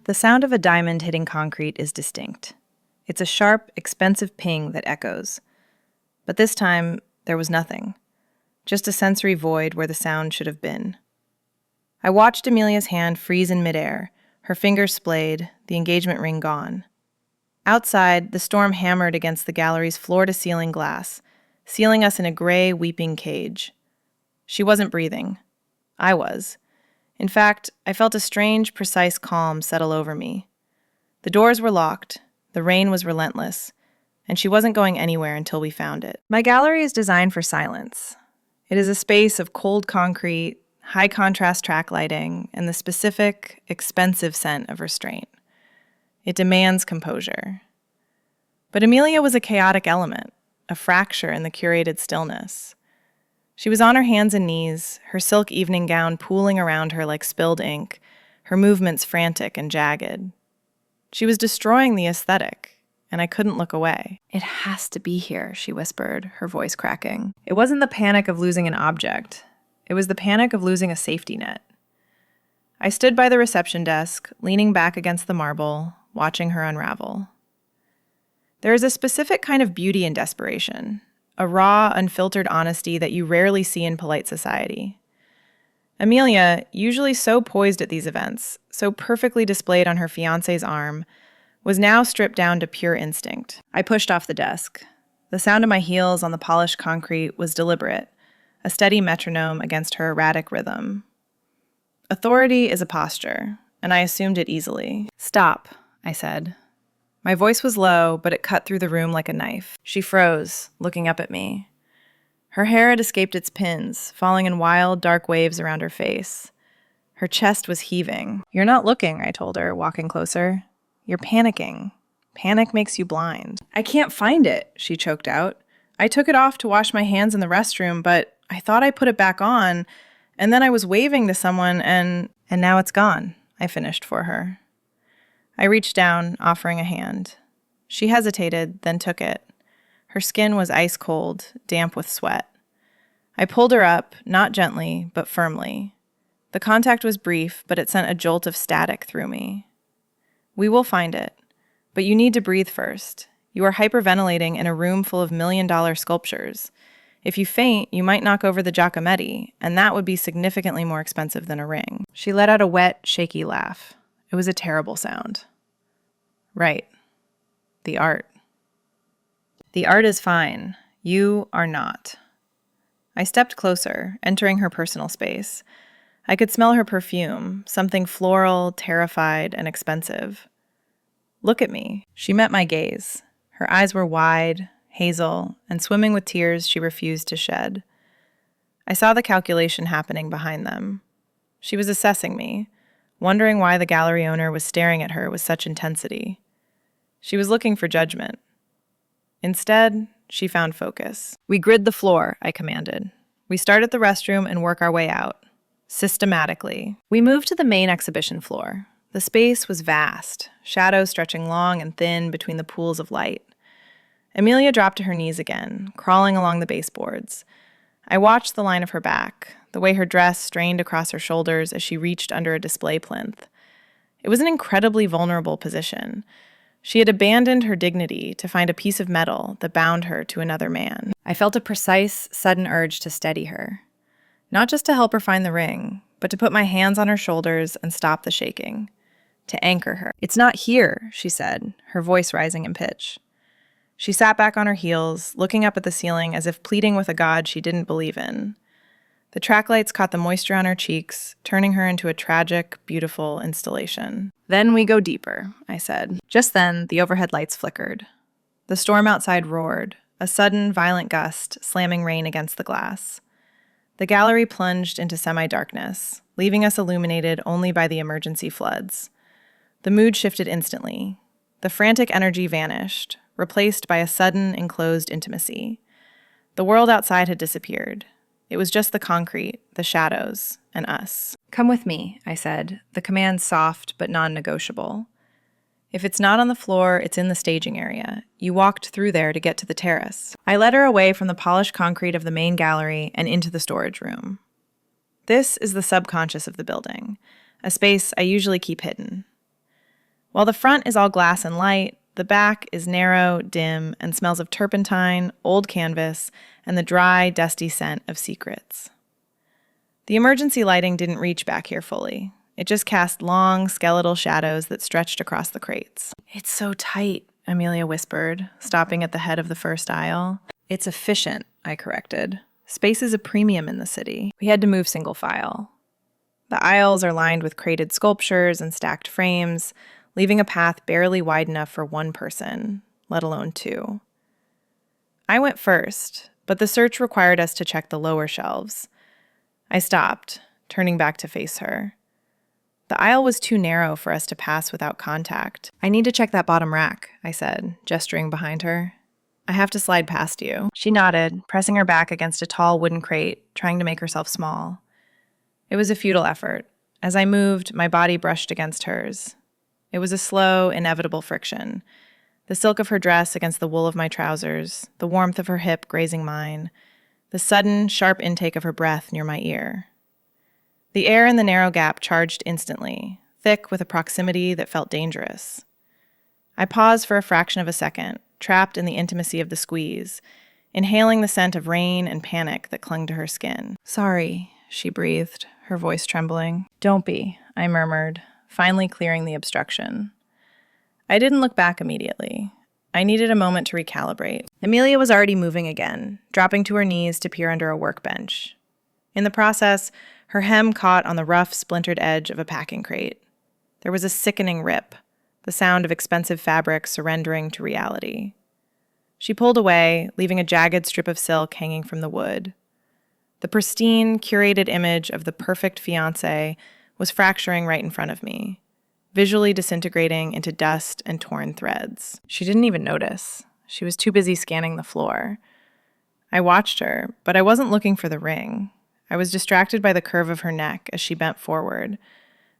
The sound of a diamond hitting concrete is distinct. It's a sharp, expensive ping that echoes. But this time, there was nothing. Just a sensory void where the sound should have been. I watched Amelia's hand freeze in midair, her fingers splayed, the engagement ring gone. Outside, the storm hammered against the gallery's floor-to-ceiling glass, sealing us in a gray, weeping cage. She wasn't breathing. I was. In fact, I felt a strange, precise calm settle over me. The doors were locked, the rain was relentless, and she wasn't going anywhere until we found it. My gallery is designed for silence. It is a space of cold concrete, high-contrast track lighting, and the specific, expensive scent of restraint. It demands composure. But Amelia was a chaotic element, a fracture in the curated stillness. She was on her hands and knees, her silk evening gown pooling around her like spilled ink, her movements frantic and jagged. She was destroying the aesthetic, and I couldn't look away. "It has to be here," she whispered, her voice cracking. It wasn't the panic of losing an object. It was the panic of losing a safety net. I stood by the reception desk, leaning back against the marble, watching her unravel. There is a specific kind of beauty in desperation, a raw, unfiltered honesty that you rarely see in polite society. Amelia, usually so poised at these events, so perfectly displayed on her fiancé's arm, was now stripped down to pure instinct. I pushed off the desk. The sound of my heels on the polished concrete was deliberate, a steady metronome against her erratic rhythm. Authority is a posture, and I assumed it easily. "Stop," I said. My voice was low, but it cut through the room like a knife. She froze, looking up at me. Her hair had escaped its pins, falling in wild, dark waves around her face. Her chest was heaving. "You're not looking," I told her, walking closer. "You're panicking. Panic makes you blind." "I can't find it," she choked out. "I took it off to wash my hands in the restroom, but I thought I put it back on, and then I was waving to someone, and now it's gone," I finished for her. I reached down, offering a hand. She hesitated, then took it. Her skin was ice cold, damp with sweat. I pulled her up, not gently, but firmly. The contact was brief, but it sent a jolt of static through me. "We will find it, but you need to breathe first. You are hyperventilating in a room full of $1,000,000 sculptures. If you faint, you might knock over the Giacometti, and that would be significantly more expensive than a ring." She let out a wet, shaky laugh. It was a terrible sound. "Right. The art. The art is fine. You are not." I stepped closer, entering her personal space. I could smell her perfume, something floral, terrified, and expensive. "Look at me." She met my gaze. Her eyes were wide, hazel, and swimming with tears she refused to shed. I saw the calculation happening behind them. She was assessing me, wondering why the gallery owner was staring at her with such intensity. She was looking for judgment. Instead, she found focus. "We grid the floor," I commanded. "We start at the restroom and work our way out. Systematically." We moved to the main exhibition floor. The space was vast, shadows stretching long and thin between the pools of light. Amelia dropped to her knees again, crawling along the baseboards. I watched the line of her back, the way her dress strained across her shoulders as she reached under a display plinth. It was an incredibly vulnerable position. She had abandoned her dignity to find a piece of metal that bound her to another man. I felt a precise, sudden urge to steady her. Not just to help her find the ring, but to put my hands on her shoulders and stop the shaking. To anchor her. "It's not here," she said, her voice rising in pitch. She sat back on her heels, looking up at the ceiling as if pleading with a god she didn't believe in. The track lights caught the moisture on her cheeks, turning her into a tragic, beautiful installation. "Then we go deeper," I said. Just then, the overhead lights flickered. The storm outside roared, a sudden, violent gust slamming rain against the glass. The gallery plunged into semi-darkness, leaving us illuminated only by the emergency floods. The mood shifted instantly. The frantic energy vanished, replaced by a sudden, enclosed intimacy. The world outside had disappeared. It was just the concrete, the shadows, and us. "Come with me," I said, the command soft but non-negotiable. "If it's not on the floor, it's in the staging area. You walked through there to get to the terrace." I led her away from the polished concrete of the main gallery and into the storage room. This is the subconscious of the building, a space I usually keep hidden. While the front is all glass and light, the back is narrow, dim, and smells of turpentine, old canvas, and the dry, dusty scent of secrets. The emergency lighting didn't reach back here fully. It just cast long, skeletal shadows that stretched across the crates. "It's so tight," Amelia whispered, stopping at the head of the first aisle. "It's efficient," I corrected. "Space is a premium in the city." We had to move single file. The aisles are lined with crated sculptures and stacked frames, leaving a path barely wide enough for one person, let alone two. I went first, but the search required us to check the lower shelves. I stopped, turning back to face her. The aisle was too narrow for us to pass without contact. "I need to check that bottom rack," I said, gesturing behind her. "I have to slide past you." She nodded, pressing her back against a tall wooden crate, trying to make herself small. It was a futile effort. As I moved, my body brushed against hers. It was a slow, inevitable friction. The silk of her dress against the wool of my trousers, the warmth of her hip grazing mine, the sudden, sharp intake of her breath near my ear. The air in the narrow gap charged instantly, thick with a proximity that felt dangerous. I paused for a fraction of a second, trapped in the intimacy of the squeeze, inhaling the scent of rain and panic that clung to her skin. "Sorry," she breathed, her voice trembling. "Don't be," I murmured, finally clearing the obstruction. I didn't look back immediately. I needed a moment to recalibrate. Amelia was already moving again, dropping to her knees to peer under a workbench. In the process, her hem caught on the rough, splintered edge of a packing crate. There was a sickening rip, the sound of expensive fabric surrendering to reality. She pulled away, leaving a jagged strip of silk hanging from the wood. The pristine, curated image of the perfect fiancé was fracturing right in front of me, visually disintegrating into dust and torn threads. She didn't even notice. She was too busy scanning the floor. I watched her, but I wasn't looking for the ring. I was distracted by the curve of her neck as she bent forward,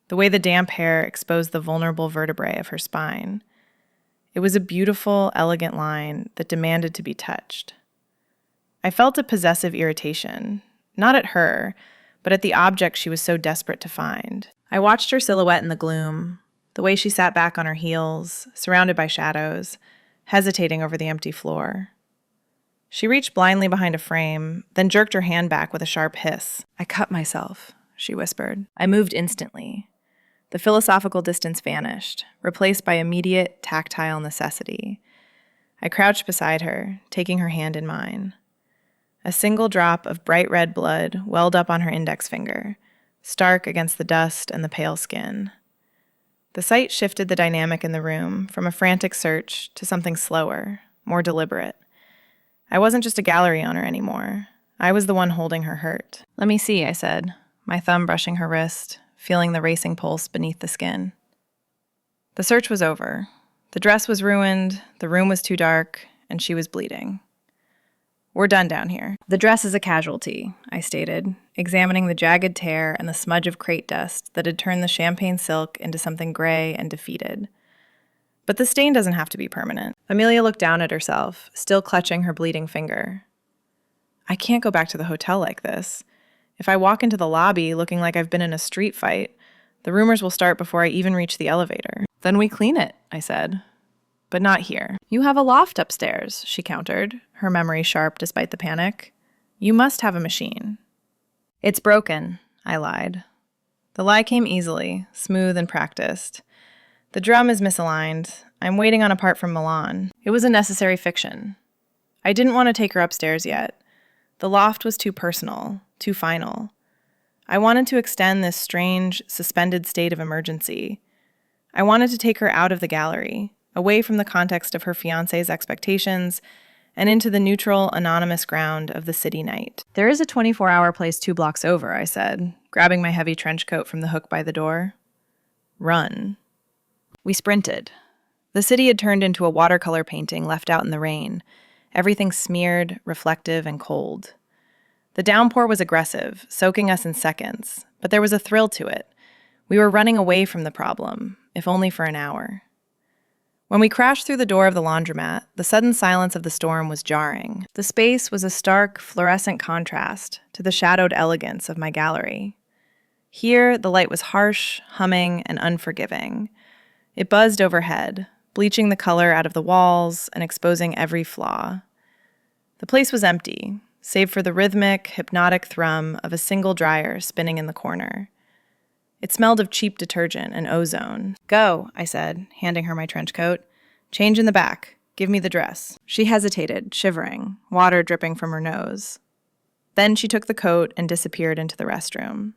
the way the damp hair exposed the vulnerable vertebrae of her spine. It was a beautiful, elegant line that demanded to be touched. I felt a possessive irritation, not at her, but at the object she was so desperate to find. I watched her silhouette in the gloom, the way she sat back on her heels, surrounded by shadows, hesitating over the empty floor. She reached blindly behind a frame, then jerked her hand back with a sharp hiss. "I cut myself," she whispered. I moved instantly. The philosophical distance vanished, replaced by immediate, tactile necessity. I crouched beside her, taking her hand in mine. A single drop of bright red blood welled up on her index finger, stark against the dust and the pale skin. The sight shifted the dynamic in the room from a frantic search to something slower, more deliberate. I wasn't just a gallery owner anymore. I was the one holding her hurt. "Let me see," I said, my thumb brushing her wrist, feeling the racing pulse beneath the skin. The search was over. The dress was ruined, the room was too dark, and she was bleeding. "We're done down here." "The dress is a casualty," I stated, examining the jagged tear and the smudge of crate dust that had turned the champagne silk into something gray and defeated. "But the stain doesn't have to be permanent." Amelia looked down at herself, still clutching her bleeding finger. "I can't go back to the hotel like this. If I walk into the lobby looking like I've been in a street fight, the rumors will start before I even reach the elevator." "Then we clean it," I said. "But not here." "You have a loft upstairs," she countered, her memory sharp despite the panic. "You must have a machine." "It's broken," I lied. The lie came easily, smooth and practiced. "The drum is misaligned. I'm waiting on a part from Milan." It was a necessary fiction. I didn't want to take her upstairs yet. The loft was too personal, too final. I wanted to extend this strange, suspended state of emergency. I wanted to take her out of the gallery, away from the context of her fiancé's expectations, and into the neutral, anonymous ground of the city night. "There is a 24-hour place 2 blocks over," I said, grabbing my heavy trench coat from the hook by the door. "Run." We sprinted. The city had turned into a watercolor painting left out in the rain, everything smeared, reflective, and cold. The downpour was aggressive, soaking us in seconds, but there was a thrill to it. We were running away from the problem, if only for an hour. When we crashed through the door of the laundromat, the sudden silence of the storm was jarring. The space was a stark, fluorescent contrast to the shadowed elegance of my gallery. Here, the light was harsh, humming, and unforgiving. It buzzed overhead, bleaching the color out of the walls and exposing every flaw. The place was empty, save for the rhythmic, hypnotic thrum of a single dryer spinning in the corner. It smelled of cheap detergent and ozone. "Go," I said, handing her my trench coat. "Change in the back. Give me the dress." She hesitated, shivering, water dripping from her nose. Then she took the coat and disappeared into the restroom.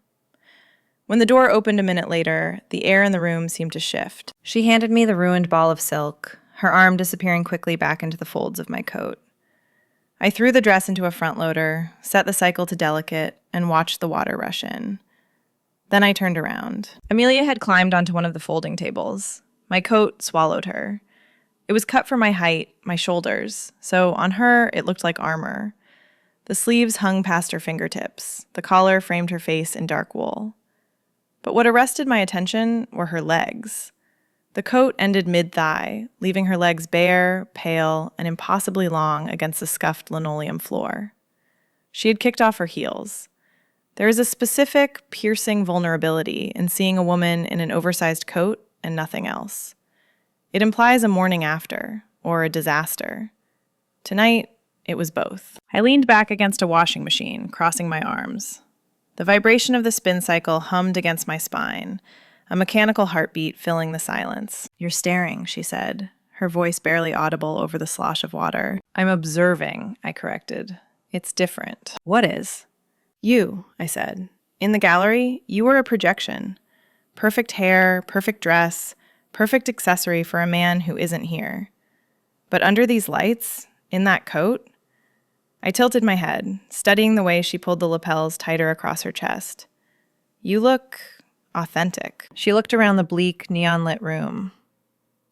When the door opened a minute later, the air in the room seemed to shift. She handed me the ruined ball of silk, her arm disappearing quickly back into the folds of my coat. I threw the dress into a front loader, set the cycle to delicate, and watched the water rush in. Then I turned around. Amelia had climbed onto one of the folding tables. My coat swallowed her. It was cut for my height, my shoulders, so on her it looked like armor. The sleeves hung past her fingertips. The collar framed her face in dark wool. But what arrested my attention were her legs. The coat ended mid-thigh, leaving her legs bare, pale, and impossibly long against the scuffed linoleum floor. She had kicked off her heels. There is a specific, piercing vulnerability in seeing a woman in an oversized coat and nothing else. It implies a morning after, or a disaster. Tonight, it was both. I leaned back against a washing machine, crossing my arms. The vibration of the spin cycle hummed against my spine, a mechanical heartbeat filling the silence. "You're staring," she said, her voice barely audible over the slosh of water. "I'm observing," I corrected. "It's different." "What is?" "You," I said. "In the gallery, you were a projection. Perfect hair, perfect dress, perfect accessory for a man who isn't here. But under these lights, in that coat..." I tilted my head, studying the way she pulled the lapels tighter across her chest. "You look authentic." She looked around the bleak, neon-lit room.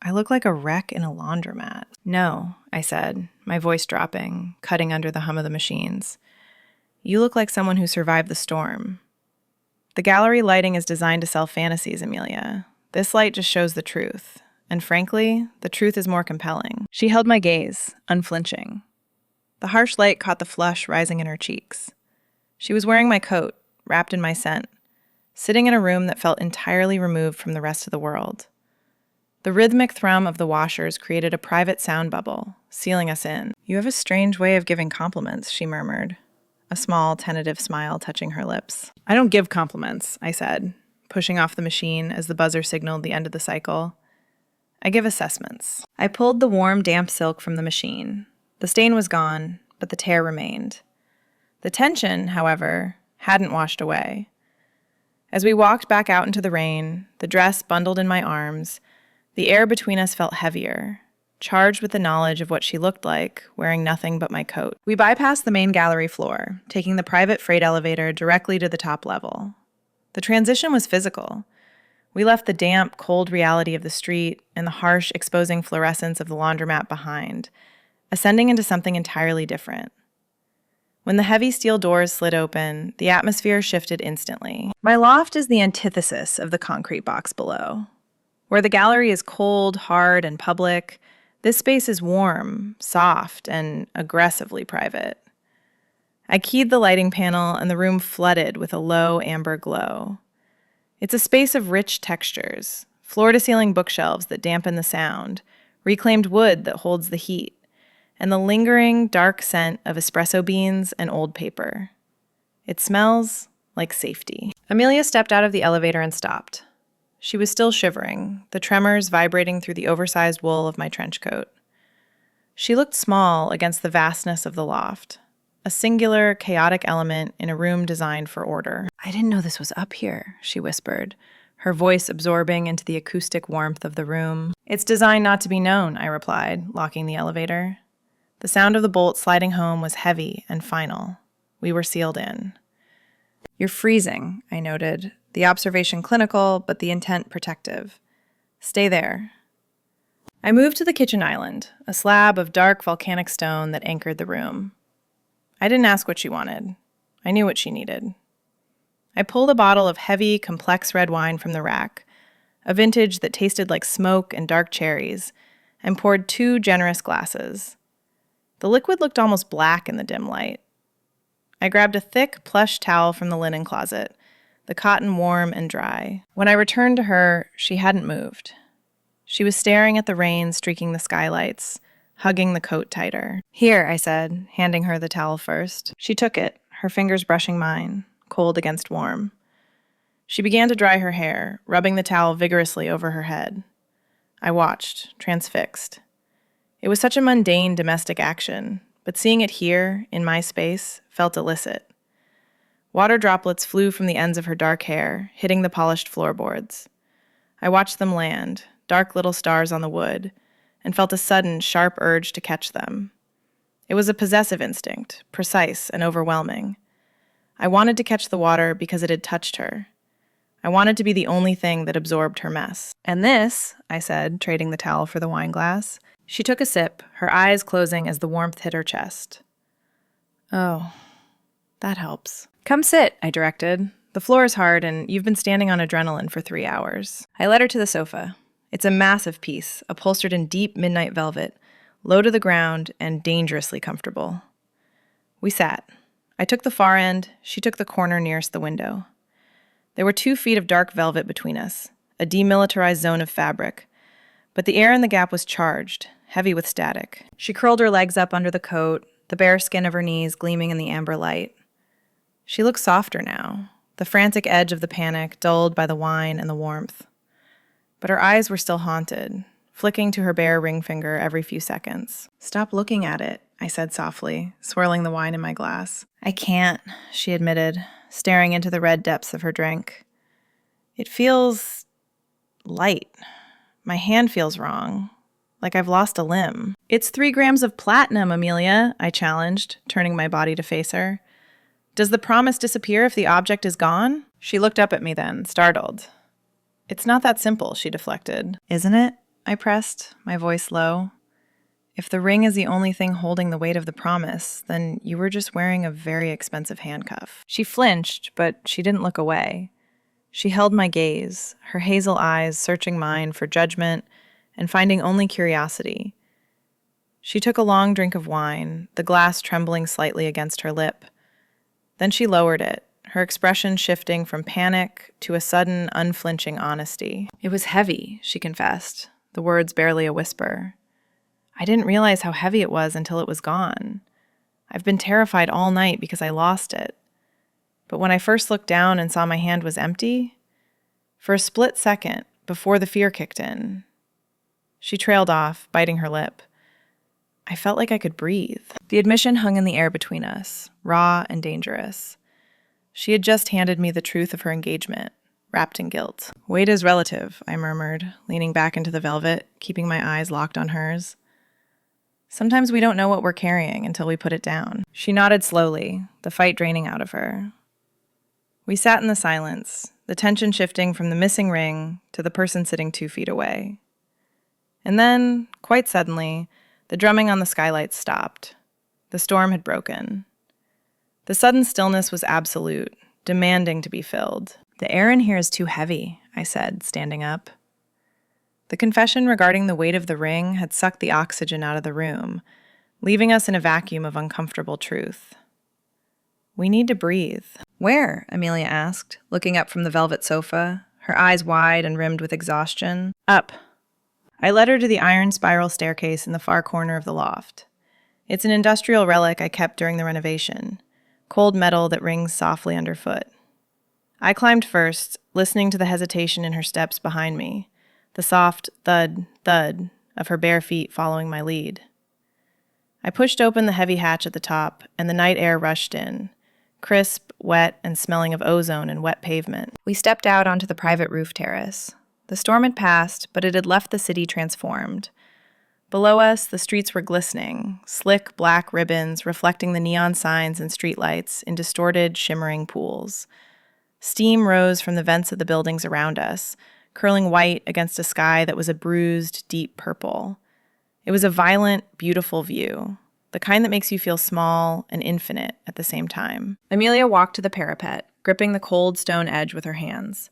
"I look like a wreck in a laundromat." "No," I said, my voice dropping, cutting under the hum of the machines. "You look like someone who survived the storm. The gallery lighting is designed to sell fantasies, Amelia. This light just shows the truth. And frankly, the truth is more compelling." She held my gaze, unflinching. The harsh light caught the flush rising in her cheeks. She was wearing my coat, wrapped in my scent, sitting in a room that felt entirely removed from the rest of the world. The rhythmic thrum of the washers created a private sound bubble, sealing us in. "You have a strange way of giving compliments," she murmured, a small, tentative smile touching her lips. "I don't give compliments," I said, pushing off the machine as the buzzer signaled the end of the cycle. "I give assessments." I pulled the warm, damp silk from the machine. The stain was gone, but the tear remained. The tension, however, hadn't washed away. As we walked back out into the rain, the dress bundled in my arms, the air between us felt heavier, charged with the knowledge of what she looked like, wearing nothing but my coat. We bypassed the main gallery floor, taking the private freight elevator directly to the top level. The transition was physical. We left the damp, cold reality of the street and the harsh, exposing fluorescence of the laundromat behind, ascending into something entirely different. When the heavy steel doors slid open, the atmosphere shifted instantly. My loft is the antithesis of the concrete box below. Where the gallery is cold, hard, and public, this space is warm, soft, and aggressively private. I keyed the lighting panel, and the room flooded with a low amber glow. It's a space of rich textures, floor-to-ceiling bookshelves that dampen the sound, reclaimed wood that holds the heat, and the lingering, dark scent of espresso beans and old paper. It smells like safety. Amelia stepped out of the elevator and stopped. She was still shivering, the tremors vibrating through the oversized wool of my trench coat. She looked small against the vastness of the loft, a singular, chaotic element in a room designed for order. "I didn't know this was up here," she whispered, her voice absorbing into the acoustic warmth of the room. "It's designed not to be known," I replied, locking the elevator. The sound of the bolt sliding home was heavy and final. We were sealed in. "You're freezing," I noted, the observation clinical, but the intent protective. "Stay there." I moved to the kitchen island, a slab of dark volcanic stone that anchored the room. I didn't ask what she wanted. I knew what she needed. I pulled a bottle of heavy, complex red wine from the rack, a vintage that tasted like smoke and dark cherries, and poured 2 generous glasses. The liquid looked almost black in the dim light. I grabbed a thick, plush towel from the linen closet, the cotton warm and dry. When I returned to her, she hadn't moved. She was staring at the rain streaking the skylights, hugging the coat tighter. "Here," I said, handing her the towel first. She took it, her fingers brushing mine, cold against warm. She began to dry her hair, rubbing the towel vigorously over her head. I watched, transfixed. It was such a mundane domestic action, but seeing it here, in my space, felt illicit. Water droplets flew from the ends of her dark hair, hitting the polished floorboards. I watched them land, dark little stars on the wood, and felt a sudden, sharp urge to catch them. It was a possessive instinct, precise and overwhelming. I wanted to catch the water because it had touched her. I wanted to be the only thing that absorbed her mess. "And this," I said, trading the towel for the wine glass. She took a sip, her eyes closing as the warmth hit her chest. "Oh, that helps." "Come sit," I directed. "The floor is hard, and you've been standing on adrenaline for 3 hours." I led her to the sofa. It's a massive piece, upholstered in deep midnight velvet, low to the ground and dangerously comfortable. We sat. I took the far end, she took the corner nearest the window. There were 2 feet of dark velvet between us, a demilitarized zone of fabric, but the air in the gap was charged, heavy with static. She curled her legs up under the coat, the bare skin of her knees gleaming in the amber light. She looked softer now, the frantic edge of the panic dulled by the wine and the warmth. But her eyes were still haunted, flicking to her bare ring finger every few seconds. "Stop looking at it," I said softly, swirling the wine in my glass. "I can't," she admitted, staring into the red depths of her drink. "It feels light. My hand feels wrong, like I've lost a limb." "It's 3 grams of platinum, Amelia," I challenged, turning my body to face her. "Does the promise disappear if the object is gone?" She looked up at me then, startled. "It's not that simple," she deflected. "Isn't it?" I pressed, my voice low. "If the ring is the only thing holding the weight of the promise, then you were just wearing a very expensive handcuff." She flinched, but she didn't look away. She held my gaze, her hazel eyes searching mine for judgment and finding only curiosity. She took a long drink of wine, the glass trembling slightly against her lip. Then she lowered it, her expression shifting from panic to a sudden, unflinching honesty. "It was heavy," she confessed, the words barely a whisper. "I didn't realize how heavy it was until it was gone. I've been terrified all night because I lost it. But when I first looked down and saw my hand was empty, for a split second, before the fear kicked in," she trailed off, biting her lip, "I felt like I could breathe." The admission hung in the air between us, raw and dangerous. She had just handed me the truth of her engagement, wrapped in guilt. "Weight is relative," I murmured, leaning back into the velvet, keeping my eyes locked on hers. "Sometimes we don't know what we're carrying until we put it down." She nodded slowly, the fight draining out of her. We sat in the silence, the tension shifting from the missing ring to the person sitting 2 feet away. And then, quite suddenly, the drumming on the skylights stopped. The storm had broken. The sudden stillness was absolute, demanding to be filled. "The air in here is too heavy," I said, standing up. The confession regarding the weight of the ring had sucked the oxygen out of the room, leaving us in a vacuum of uncomfortable truth. "We need to breathe." "Where?" Amelia asked, looking up from the velvet sofa, her eyes wide and rimmed with exhaustion. "Up." I led her to the iron spiral staircase in the far corner of the loft. It's an industrial relic I kept during the renovation, cold metal that rings softly underfoot. I climbed first, listening to the hesitation in her steps behind me, the soft thud, thud of her bare feet following my lead. I pushed open the heavy hatch at the top, and the night air rushed in, crisp, wet, and smelling of ozone and wet pavement. We stepped out onto the private roof terrace. The storm had passed, but it had left the city transformed. Below us, the streets were glistening, slick black ribbons reflecting the neon signs and streetlights in distorted, shimmering pools. Steam rose from the vents of the buildings around us, curling white against a sky that was a bruised, deep purple. It was a violent, beautiful view, the kind that makes you feel small and infinite at the same time. Amelia walked to the parapet, gripping the cold stone edge with her hands.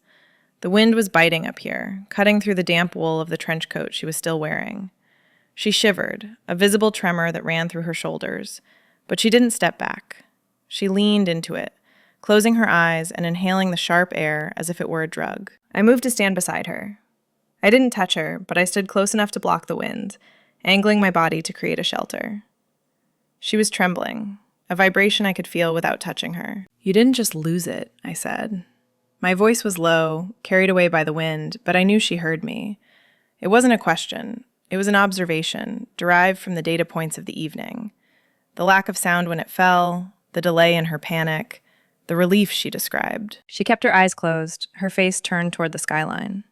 The wind was biting up here, cutting through the damp wool of the trench coat she was still wearing. She shivered, a visible tremor that ran through her shoulders, but she didn't step back. She leaned into it, closing her eyes and inhaling the sharp air as if it were a drug. I moved to stand beside her. I didn't touch her, but I stood close enough to block the wind, angling my body to create a shelter. She was trembling, a vibration I could feel without touching her. "You didn't just lose it," I said. My voice was low, carried away by the wind, but I knew she heard me. It wasn't a question. It was an observation, derived from the data points of the evening. The lack of sound when it fell, the delay in her panic, the relief she described. She kept her eyes closed, her face turned toward the skyline.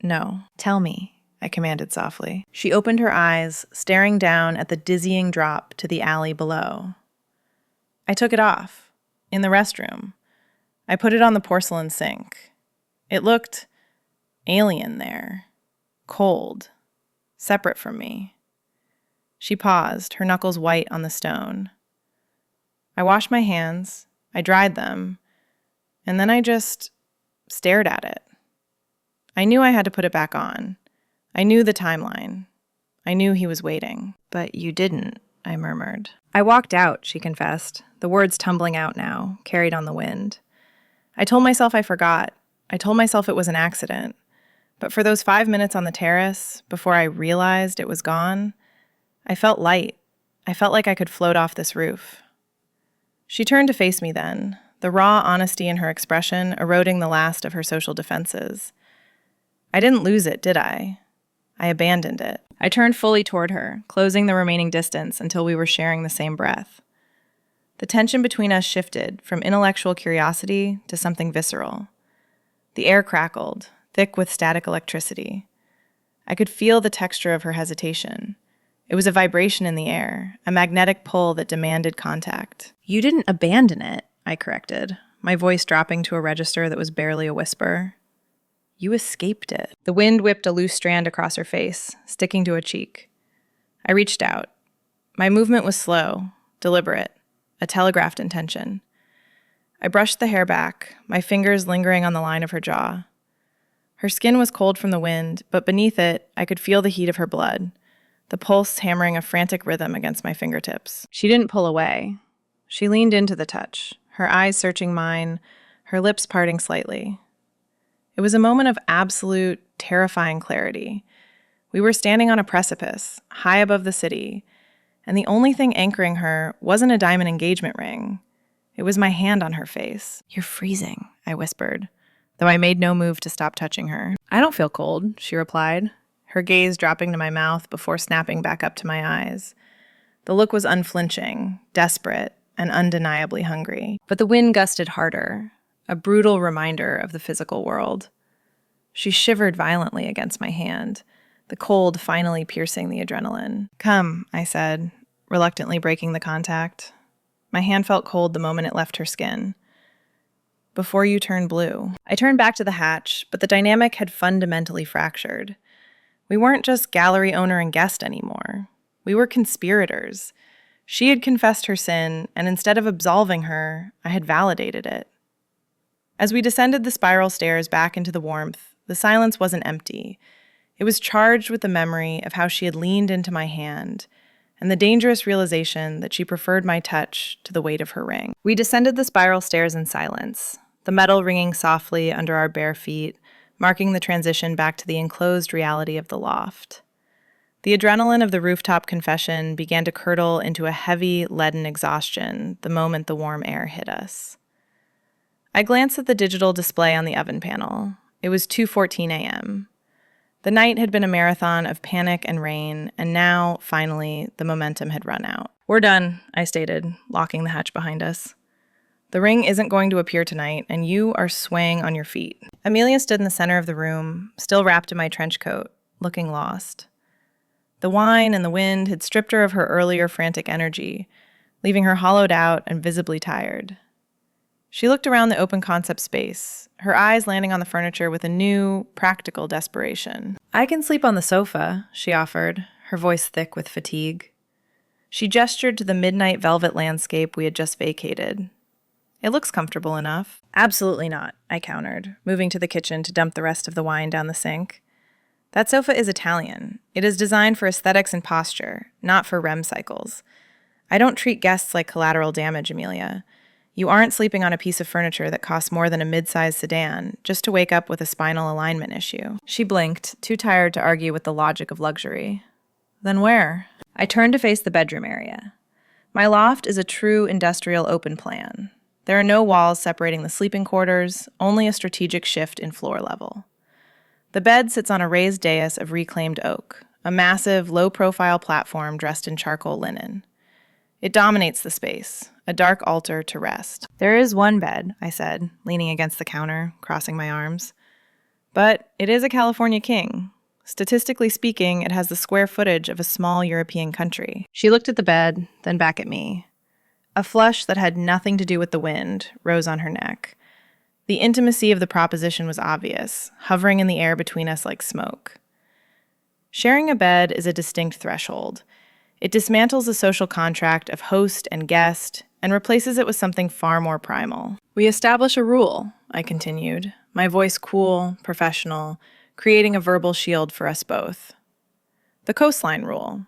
"No, tell me," I commanded softly. She opened her eyes, staring down at the dizzying drop to the alley below. "I took it off, in the restroom. I put it on the porcelain sink. It looked alien there, cold, separate from me." She paused, her knuckles white on the stone. I washed my hands, I dried them, and then I just stared at it. I knew I had to put it back on. I knew the timeline. I knew he was waiting. "But you didn't," I murmured. "I walked out," she confessed, the words tumbling out now, carried on the wind. I told myself I forgot. I told myself it was an accident. But for those 5 minutes on the terrace, before I realized it was gone, I felt light. I felt like I could float off this roof. She turned to face me then, the raw honesty in her expression eroding the last of her social defenses. I didn't lose it, did I? I abandoned it. I turned fully toward her, closing the remaining distance until we were sharing the same breath. The tension between us shifted from intellectual curiosity to something visceral. The air crackled, thick with static electricity. I could feel the texture of her hesitation. It was a vibration in the air, a magnetic pull that demanded contact. "You didn't abandon it," I corrected, my voice dropping to a register that was barely a whisper. "You escaped it." The wind whipped a loose strand across her face, sticking to a cheek. I reached out. My movement was slow, deliberate, a telegraphed intention. I brushed the hair back, my fingers lingering on the line of her jaw. Her skin was cold from the wind, but beneath it, I could feel the heat of her blood, the pulse hammering a frantic rhythm against my fingertips. She didn't pull away. She leaned into the touch, her eyes searching mine, her lips parting slightly. It was a moment of absolute, terrifying clarity. We were standing on a precipice, high above the city, and the only thing anchoring her wasn't a diamond engagement ring. It was my hand on her face. "You're freezing," I whispered, though I made no move to stop touching her. "I don't feel cold," she replied, her gaze dropping to my mouth before snapping back up to my eyes. The look was unflinching, desperate, and undeniably hungry. But the wind gusted harder, a brutal reminder of the physical world. She shivered violently against my hand, the cold finally piercing the adrenaline. "Come," I said, reluctantly breaking the contact. My hand felt cold the moment it left her skin. "Before you turn blue." I turned back to the hatch, but the dynamic had fundamentally fractured. We weren't just gallery owner and guest anymore. We were conspirators. She had confessed her sin, and instead of absolving her, I had validated it. As we descended the spiral stairs back into the warmth, the silence wasn't empty. It was charged with the memory of how she had leaned into my hand, and the dangerous realization that she preferred my touch to the weight of her ring. We descended the spiral stairs in silence, the metal ringing softly under our bare feet, marking the transition back to the enclosed reality of the loft. The adrenaline of the rooftop confession began to curdle into a heavy, leaden exhaustion the moment the warm air hit us. I glanced at the digital display on the oven panel. It was 2:14 a.m. The night had been a marathon of panic and rain, and now, finally, the momentum had run out. "We're done," I stated, locking the hatch behind us. "The ring isn't going to appear tonight, and you are swaying on your feet." Amelia stood in the center of the room, still wrapped in my trench coat, looking lost. The wine and the wind had stripped her of her earlier frantic energy, leaving her hollowed out and visibly tired. She looked around the open concept space, her eyes landing on the furniture with a new, practical desperation. "I can sleep on the sofa," she offered, her voice thick with fatigue. She gestured to the midnight velvet landscape we had just vacated. "It looks comfortable enough." "Absolutely not," I countered, moving to the kitchen to dump the rest of the wine down the sink. "That sofa is Italian. It is designed for aesthetics and posture, not for REM cycles. I don't treat guests like collateral damage, Amelia. You aren't sleeping on a piece of furniture that costs more than a mid-sized sedan just to wake up with a spinal alignment issue. She blinked, too tired to argue with the logic of luxury. Then where? I turned to face the bedroom area. My loft is a true industrial open plan. There are no walls separating the sleeping quarters, only a strategic shift in floor level. The bed sits on a raised dais of reclaimed oak, a massive, low-profile platform dressed in charcoal linen. It dominates the space, a dark altar to rest. There is one bed, I said, leaning against the counter, crossing my arms. But it is a California king. Statistically speaking, it has the square footage of a small European country. She looked at the bed, then back at me. A flush that had nothing to do with the wind rose on her neck. The intimacy of the proposition was obvious, hovering in the air between us like smoke. Sharing a bed is a distinct threshold. It dismantles the social contract of host and guest and replaces it with something far more primal. We establish a rule, I continued, my voice cool, professional, creating a verbal shield for us both. The coastline rule.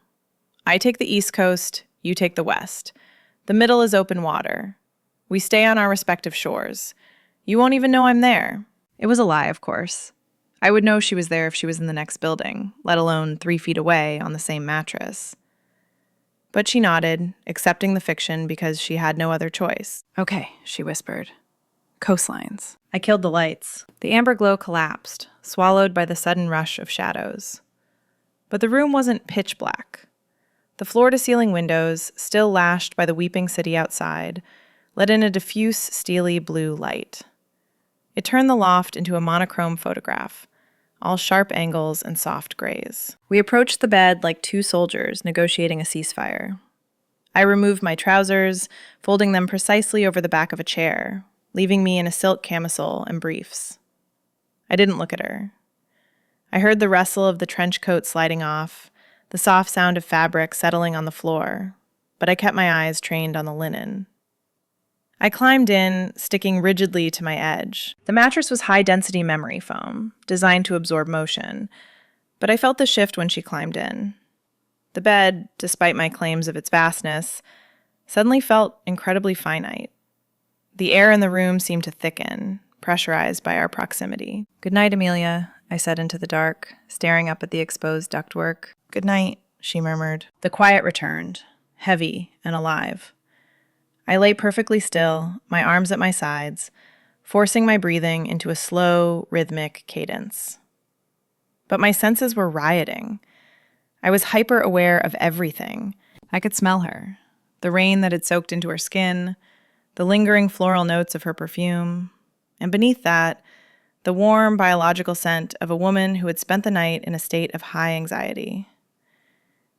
I take the East Coast, you take the West. The middle is open water. We stay on our respective shores. You won't even know I'm there. It was a lie, of course. I would know she was there if she was in the next building, let alone 3 feet away on the same mattress. But she nodded, accepting the fiction because she had no other choice. Okay, she whispered. Coastlines. I killed the lights. The amber glow collapsed, swallowed by the sudden rush of shadows. But the room wasn't pitch black. The floor-to-ceiling windows, still lashed by the weeping city outside, let in a diffuse, steely blue light. It turned the loft into a monochrome photograph, all sharp angles and soft grays. We approached the bed like two soldiers negotiating a ceasefire. I removed my trousers, folding them precisely over the back of a chair, leaving me in a silk camisole and briefs. I didn't look at her. I heard the rustle of the trench coat sliding off, the soft sound of fabric settling on the floor, but I kept my eyes trained on the linen. I climbed in, sticking rigidly to my edge. The mattress was high-density memory foam, designed to absorb motion, but I felt the shift when she climbed in. The bed, despite my claims of its vastness, suddenly felt incredibly finite. The air in the room seemed to thicken, pressurized by our proximity. "Good night, Amelia," I said into the dark, staring up at the exposed ductwork. "Good night," she murmured. The quiet returned, heavy and alive. I lay perfectly still, my arms at my sides, forcing my breathing into a slow, rhythmic cadence. But my senses were rioting. I was hyper-aware of everything. I could smell her, the rain that had soaked into her skin, the lingering floral notes of her perfume, and beneath that, the warm, biological scent of a woman who had spent the night in a state of high anxiety.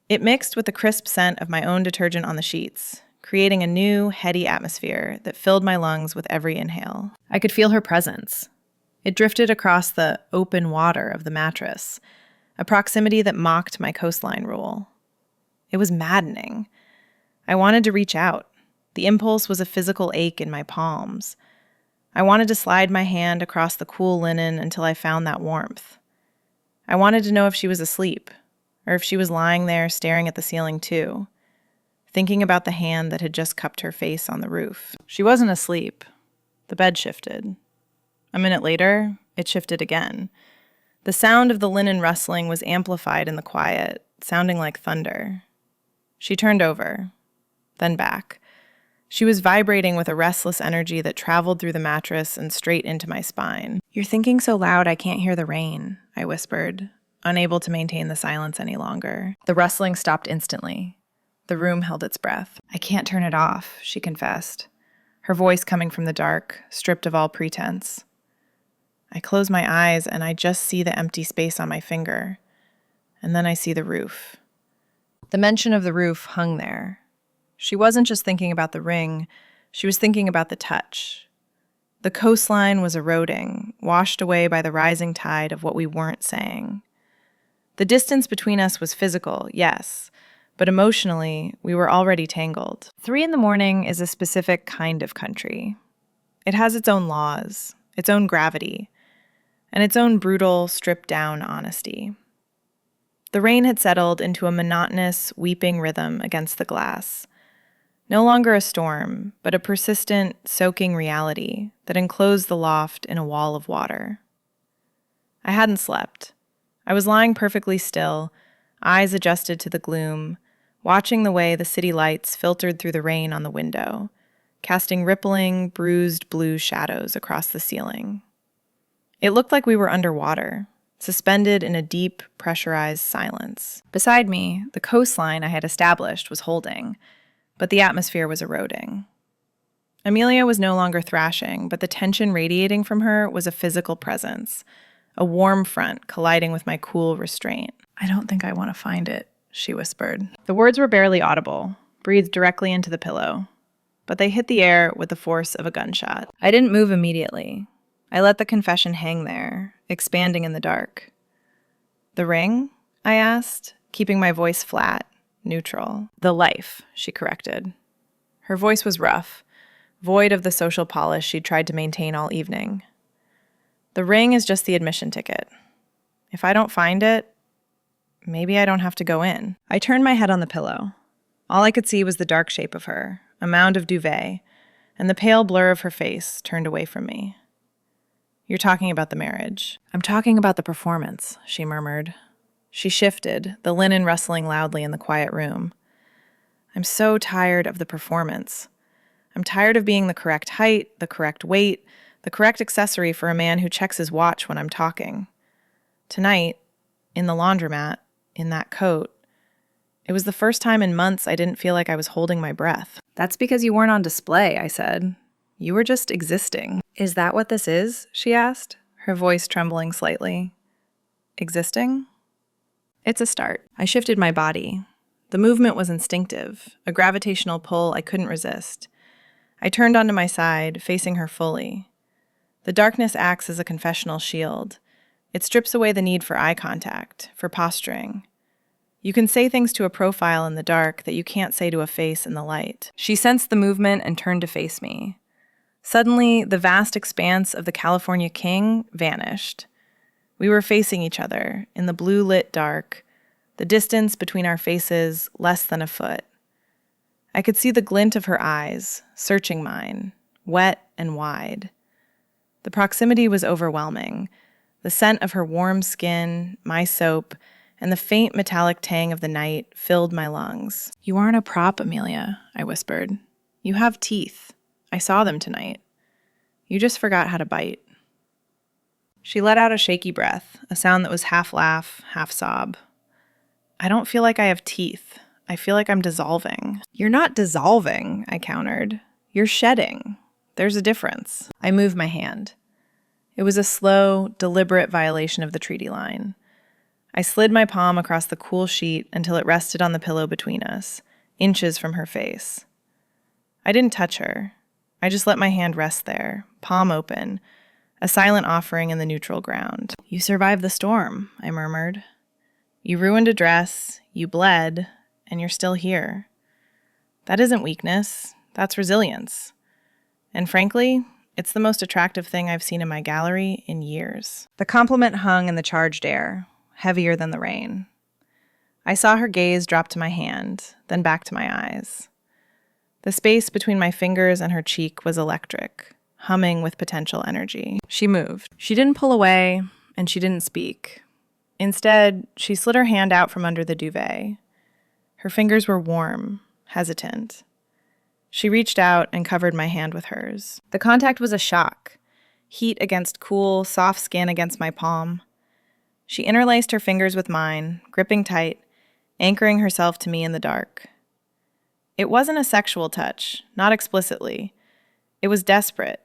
It mixed with the crisp scent of my own detergent on the sheets, creating a new, heady atmosphere that filled my lungs with every inhale. I could feel her presence. It drifted across the open water of the mattress, a proximity that mocked my coastline rule. It was maddening. I wanted to reach out. The impulse was a physical ache in my palms. I wanted to slide my hand across the cool linen until I found that warmth. I wanted to know if she was asleep, or if she was lying there staring at the ceiling too, thinking about the hand that had just cupped her face on the roof. She wasn't asleep. The bed shifted. A minute later, it shifted again. The sound of the linen rustling was amplified in the quiet, sounding like thunder. She turned over, then back. She was vibrating with a restless energy that traveled through the mattress and straight into my spine. "You're thinking so loud I can't hear the rain," I whispered, unable to maintain the silence any longer. The rustling stopped instantly. The room held its breath. "I can't turn it off," she confessed, her voice coming from the dark, stripped of all pretense. I close my eyes and I just see the empty space on my finger, and then I see the roof. The mention of the roof hung there. She wasn't just thinking about the ring, she was thinking about the touch. The coastline was eroding, washed away by the rising tide of what we weren't saying. The distance between us was physical, yes, but emotionally, we were already tangled. 3 a.m. is a specific kind of country. It has its own laws, its own gravity, and its own brutal, stripped-down honesty. The rain had settled into a monotonous, weeping rhythm against the glass. No longer a storm, but a persistent, soaking reality that enclosed the loft in a wall of water. I hadn't slept. I was lying perfectly still, eyes adjusted to the gloom, watching the way the city lights filtered through the rain on the window, casting rippling, bruised blue shadows across the ceiling. It looked like we were underwater, suspended in a deep, pressurized silence. Beside me, the coastline I had established was holding, but the atmosphere was eroding. Amelia was no longer thrashing, but the tension radiating from her was a physical presence, a warm front colliding with my cool restraint. "I don't think I want to find it," she whispered. The words were barely audible, breathed directly into the pillow, but they hit the air with the force of a gunshot. I didn't move immediately. I let the confession hang there, expanding in the dark. "The ring?" I asked, keeping my voice flat, neutral. "The life," she corrected. Her voice was rough, void of the social polish she'd tried to maintain all evening. "The ring is just the admission ticket. If I don't find it, maybe I don't have to go in." I turned my head on the pillow. All I could see was the dark shape of her, a mound of duvet, and the pale blur of her face turned away from me. "You're talking about the marriage." "I'm talking about the performance," she murmured. She shifted, the linen rustling loudly in the quiet room. "I'm so tired of the performance. I'm tired of being the correct height, the correct weight, the correct accessory for a man who checks his watch when I'm talking. Tonight, in the laundromat, in that coat, it was the first time in months I didn't feel like I was holding my breath." "That's because you weren't on display," I said. "You were just existing." "Is that what this is?" she asked, her voice trembling slightly. "Existing?" "It's a start." I shifted my body. The movement was instinctive, a gravitational pull I couldn't resist. I turned onto my side, facing her fully. The darkness acts as a confessional shield. It strips away the need for eye contact, for posturing. You can say things to a profile in the dark that you can't say to a face in the light. She sensed the movement and turned to face me. Suddenly, the vast expanse of the California King vanished. We were facing each other in the blue-lit dark, the distance between our faces less than a foot. I could see the glint of her eyes, searching mine, wet and wide. The proximity was overwhelming. The scent of her warm skin, my soap, and the faint metallic tang of the night filled my lungs. "You aren't a prop, Amelia," I whispered. "You have teeth. I saw them tonight. You just forgot how to bite." She let out a shaky breath, a sound that was half laugh, half sob. "I don't feel like I have teeth. I feel like I'm dissolving." "You're not dissolving," I countered. "You're shedding. There's a difference." I moved my hand. It was a slow, deliberate violation of the treaty line. I slid my palm across the cool sheet until it rested on the pillow between us, inches from her face. I didn't touch her. I just let my hand rest there, palm open, a silent offering in the neutral ground. "You survived the storm," I murmured. "You ruined a dress, you bled, and you're still here. That isn't weakness, that's resilience. And frankly, it's the most attractive thing I've seen in my gallery in years." The compliment hung in the charged air, heavier than the rain. I saw her gaze drop to my hand, then back to my eyes. The space between my fingers and her cheek was electric, humming with potential energy. She moved. She didn't pull away, and she didn't speak. Instead, she slid her hand out from under the duvet. Her fingers were warm, hesitant. She reached out and covered my hand with hers. The contact was a shock. Heat against cool, soft skin against my palm. She interlaced her fingers with mine, gripping tight, anchoring herself to me in the dark. It wasn't a sexual touch, not explicitly. It was desperate.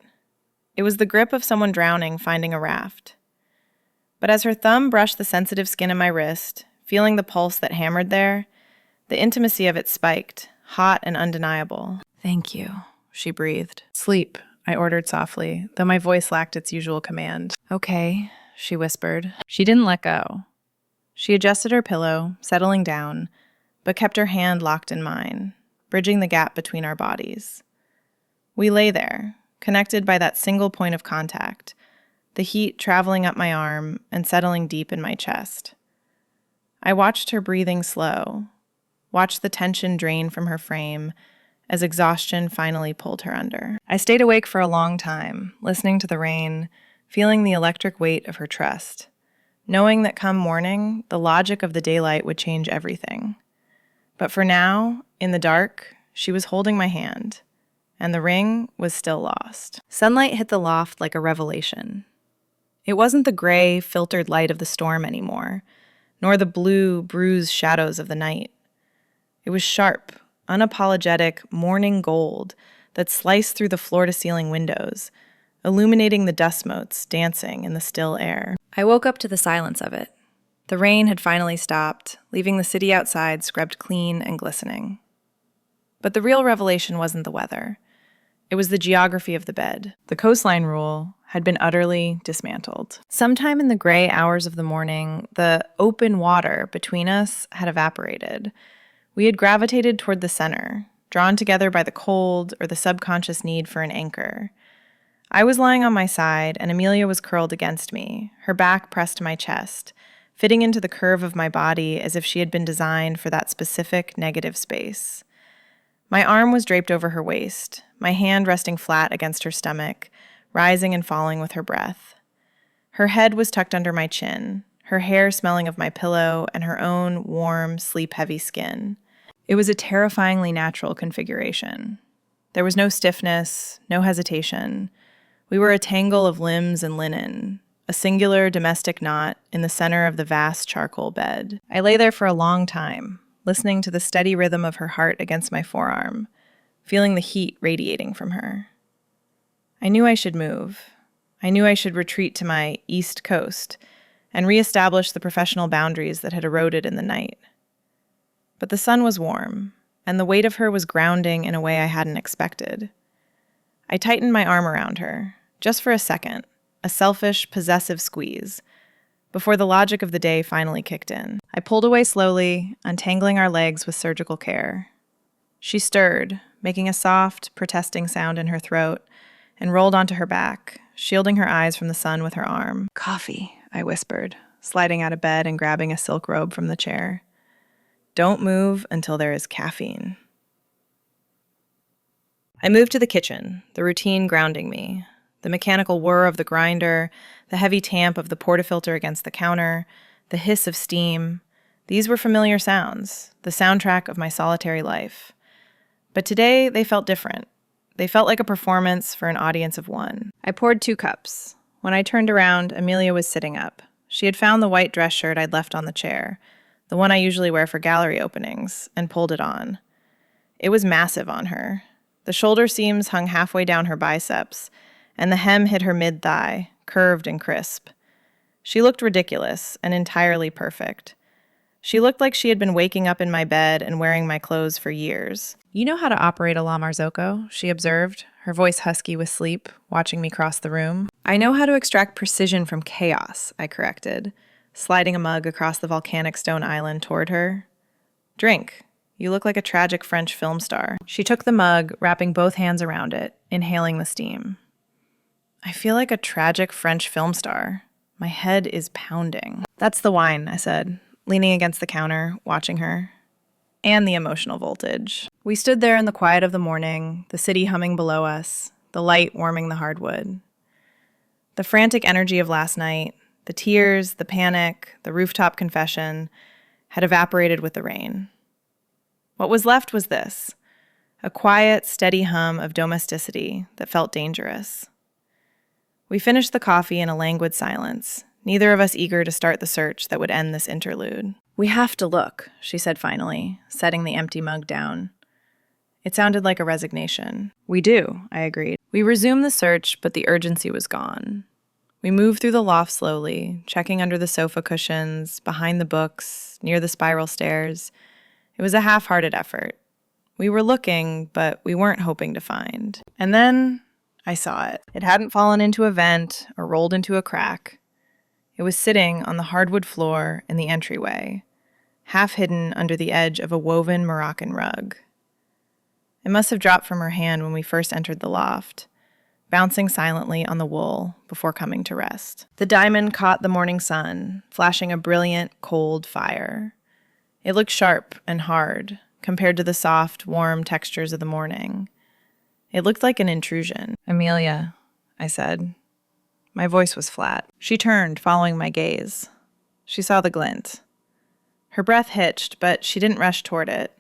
It was the grip of someone drowning finding a raft. But as her thumb brushed the sensitive skin of my wrist, feeling the pulse that hammered there, the intimacy of it spiked, hot and undeniable. "Thank you," she breathed. "Sleep," I ordered softly, though my voice lacked its usual command. "Okay," she whispered. She didn't let go. She adjusted her pillow, settling down, but kept her hand locked in mine, bridging the gap between our bodies. We lay there, connected by that single point of contact, the heat traveling up my arm and settling deep in my chest. I watched her breathing slow, watched the tension drain from her frame, as exhaustion finally pulled her under. I stayed awake for a long time, listening to the rain, feeling the electric weight of her trust, knowing that come morning, the logic of the daylight would change everything. But for now, in the dark, she was holding my hand, and the ring was still lost. Sunlight hit the loft like a revelation. It wasn't the gray, filtered light of the storm anymore, nor the blue, bruised shadows of the night. It was sharp, unapologetic morning gold that sliced through the floor-to-ceiling windows, illuminating the dust motes dancing in the still air. I woke up to the silence of it. The rain had finally stopped, leaving the city outside scrubbed clean and glistening. But the real revelation wasn't the weather. It was the geography of the bed. The coastline rule had been utterly dismantled. Sometime in the gray hours of the morning, the open water between us had evaporated. We had gravitated toward the center, drawn together by the cold or the subconscious need for an anchor. I was lying on my side, and Amelia was curled against me, her back pressed to my chest, fitting into the curve of my body as if she had been designed for that specific negative space. My arm was draped over her waist, my hand resting flat against her stomach, rising and falling with her breath. Her head was tucked under my chin, her hair smelling of my pillow and her own warm, sleep-heavy skin. It was a terrifyingly natural configuration. There was no stiffness, no hesitation. We were a tangle of limbs and linen, a singular domestic knot in the center of the vast charcoal bed. I lay there for a long time, listening to the steady rhythm of her heart against my forearm, feeling the heat radiating from her. I knew I should move. I knew I should retreat to my East Coast and reestablish the professional boundaries that had eroded in the night. But the sun was warm, and the weight of her was grounding in a way I hadn't expected. I tightened my arm around her, just for a second, a selfish, possessive squeeze, before the logic of the day finally kicked in. I pulled away slowly, untangling our legs with surgical care. She stirred, making a soft, protesting sound in her throat, and rolled onto her back, shielding her eyes from the sun with her arm. "Coffee," I whispered, sliding out of bed and grabbing a silk robe from the chair. "Don't move until there is caffeine." I moved to the kitchen, the routine grounding me. The mechanical whir of the grinder, the heavy tamp of the portafilter against the counter, the hiss of steam. These were familiar sounds, the soundtrack of my solitary life. But today, they felt different. They felt like a performance for an audience of one. I poured 2 cups. When I turned around, Amelia was sitting up. She had found the white dress shirt I'd left on the chair, the one I usually wear for gallery openings, and pulled it on. It was massive on her. The shoulder seams hung halfway down her biceps, and the hem hit her mid-thigh, curved and crisp. She looked ridiculous and entirely perfect. She looked like she had been waking up in my bed and wearing my clothes for years. "You know how to operate a La Marzocco," she observed, her voice husky with sleep, watching me cross the room. "I know how to extract precision from chaos," I corrected, sliding a mug across the volcanic stone island toward her. "Drink. You look like a tragic French film star." She took the mug, wrapping both hands around it, inhaling the steam. "I feel like a tragic French film star. My head is pounding." "That's the wine," I said, leaning against the counter, watching her. "And the emotional voltage." We stood there in the quiet of the morning, the city humming below us, the light warming the hardwood. The frantic energy of last night, the tears, the panic, the rooftop confession, had evaporated with the rain. What was left was this, a quiet, steady hum of domesticity that felt dangerous. We finished the coffee in a languid silence, neither of us eager to start the search that would end this interlude. "We have to look," she said finally, setting the empty mug down. It sounded like a resignation. "We do," I agreed. We resumed the search, but the urgency was gone. We moved through the loft slowly, checking under the sofa cushions, behind the books, near the spiral stairs. It was a half-hearted effort. We were looking, but we weren't hoping to find. And then I saw it. It hadn't fallen into a vent or rolled into a crack. It was sitting on the hardwood floor in the entryway, half hidden under the edge of a woven Moroccan rug. It must have dropped from her hand when we first entered the loft, bouncing silently on the wool before coming to rest. The diamond caught the morning sun, flashing a brilliant, cold fire. It looked sharp and hard, compared to the soft, warm textures of the morning. It looked like an intrusion. "Amelia," I said. My voice was flat. She turned, following my gaze. She saw the glint. Her breath hitched, but she didn't rush toward it.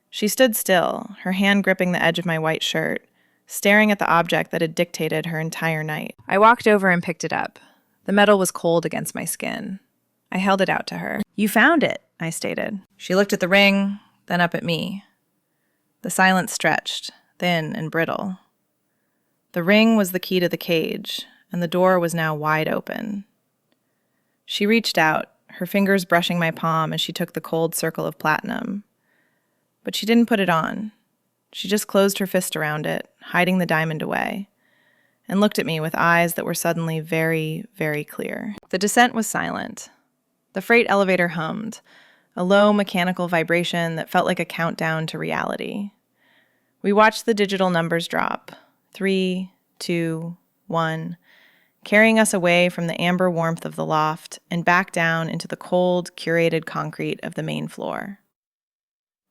She stood still, her hand gripping the edge of my white shirt, staring at the object that had dictated her entire night. I walked over and picked it up. The metal was cold against my skin. I held it out to her. "You found it," I stated. She looked at the ring, then up at me. The silence stretched, thin and brittle. The ring was the key to the cage, and the door was now wide open. She reached out, her fingers brushing my palm as she took the cold circle of platinum. But she didn't put it on. She just closed her fist around it, hiding the diamond away, and looked at me with eyes that were suddenly very, very clear. The descent was silent. The freight elevator hummed, a low mechanical vibration that felt like a countdown to reality. We watched the digital numbers drop, 3, 2, 1, carrying us away from the amber warmth of the loft and back down into the cold, curated concrete of the main floor.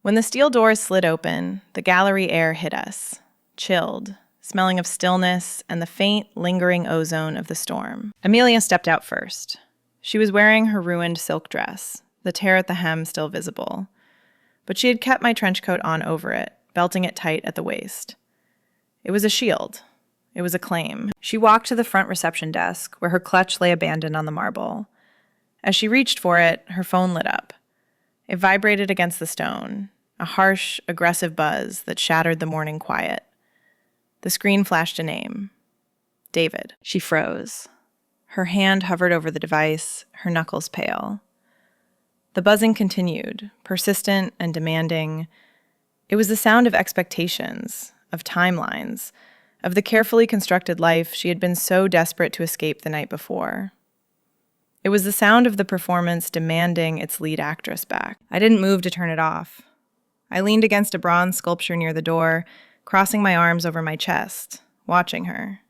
When the steel doors slid open, the gallery air hit us, chilled, smelling of stillness and the faint, lingering ozone of the storm. Amelia stepped out first. She was wearing her ruined silk dress, the tear at the hem still visible. But she had kept my trench coat on over it, belting it tight at the waist. It was a shield. It was a claim. She walked to the front reception desk, where her clutch lay abandoned on the marble. As she reached for it, her phone lit up. It vibrated against the stone, a harsh, aggressive buzz that shattered the morning quiet. The screen flashed a name. David. She froze. Her hand hovered over the device, her knuckles pale. The buzzing continued, persistent and demanding. It was the sound of expectations, of timelines, of the carefully constructed life she had been so desperate to escape the night before. It was the sound of the performance demanding its lead actress back. I didn't move to turn it off. I leaned against a bronze sculpture near the door, crossing my arms over my chest, watching her.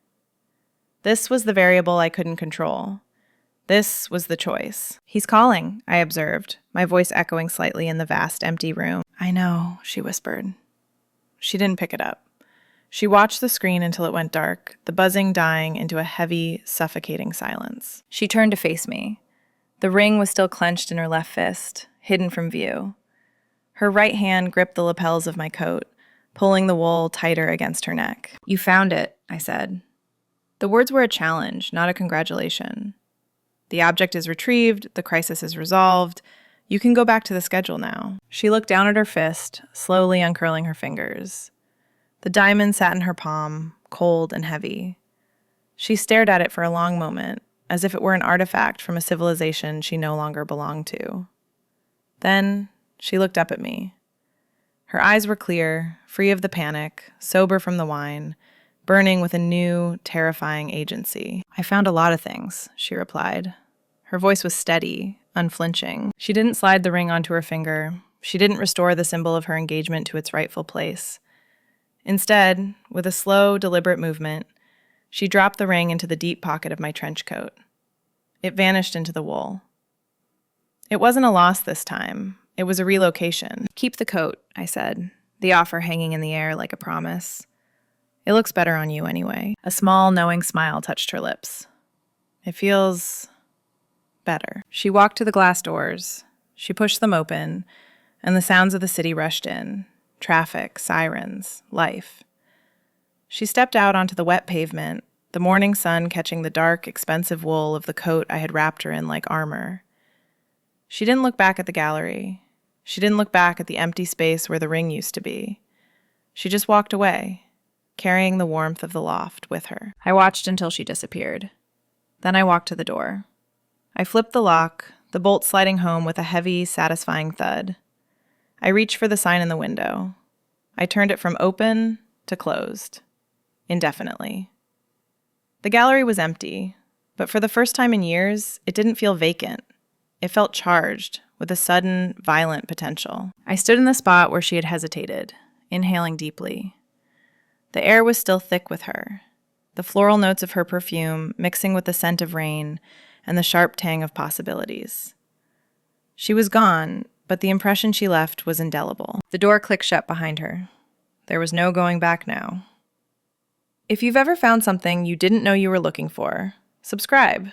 This was the variable I couldn't control. This was the choice. "He's calling," I observed, my voice echoing slightly in the vast, empty room. "I know," she whispered. She didn't pick it up. She watched the screen until it went dark, the buzzing dying into a heavy, suffocating silence. She turned to face me. The ring was still clenched in her left fist, hidden from view. Her right hand gripped the lapels of my coat, pulling the wool tighter against her neck. "You found it," I said. The words were a challenge, not a congratulation. "The object is retrieved, the crisis is resolved. You can go back to the schedule now." She looked down at her fist, slowly uncurling her fingers. The diamond sat in her palm, cold and heavy. She stared at it for a long moment, as if it were an artifact from a civilization she no longer belonged to. Then she looked up at me. Her eyes were clear, free of the panic, sober from the wine, burning with a new, terrifying agency. "I found a lot of things," she replied. Her voice was steady, unflinching. She didn't slide the ring onto her finger. She didn't restore the symbol of her engagement to its rightful place. Instead, with a slow, deliberate movement, she dropped the ring into the deep pocket of my trench coat. It vanished into the wool. It wasn't a loss this time. It was a relocation. "Keep the coat," I said, the offer hanging in the air like a promise. "It looks better on you anyway." A small, knowing smile touched her lips. "It feels better." She walked to the glass doors. She pushed them open, and the sounds of the city rushed in. Traffic, sirens, life. She stepped out onto the wet pavement, the morning sun catching the dark, expensive wool of the coat I had wrapped her in like armor. She didn't look back at the gallery. She didn't look back at the empty space where the ring used to be. She just walked away, carrying the warmth of the loft with her. I watched until she disappeared. Then I walked to the door. I flipped the lock, the bolt sliding home with a heavy, satisfying thud. I reached for the sign in the window. I turned it from open to closed, indefinitely. The gallery was empty, but for the first time in years, it didn't feel vacant. It felt charged, with a sudden, violent potential. I stood in the spot where she had hesitated, inhaling deeply. The air was still thick with her, the floral notes of her perfume mixing with the scent of rain and the sharp tang of possibilities. She was gone, but the impression she left was indelible. The door clicked shut behind her. There was no going back now. If you've ever found something you didn't know you were looking for, subscribe.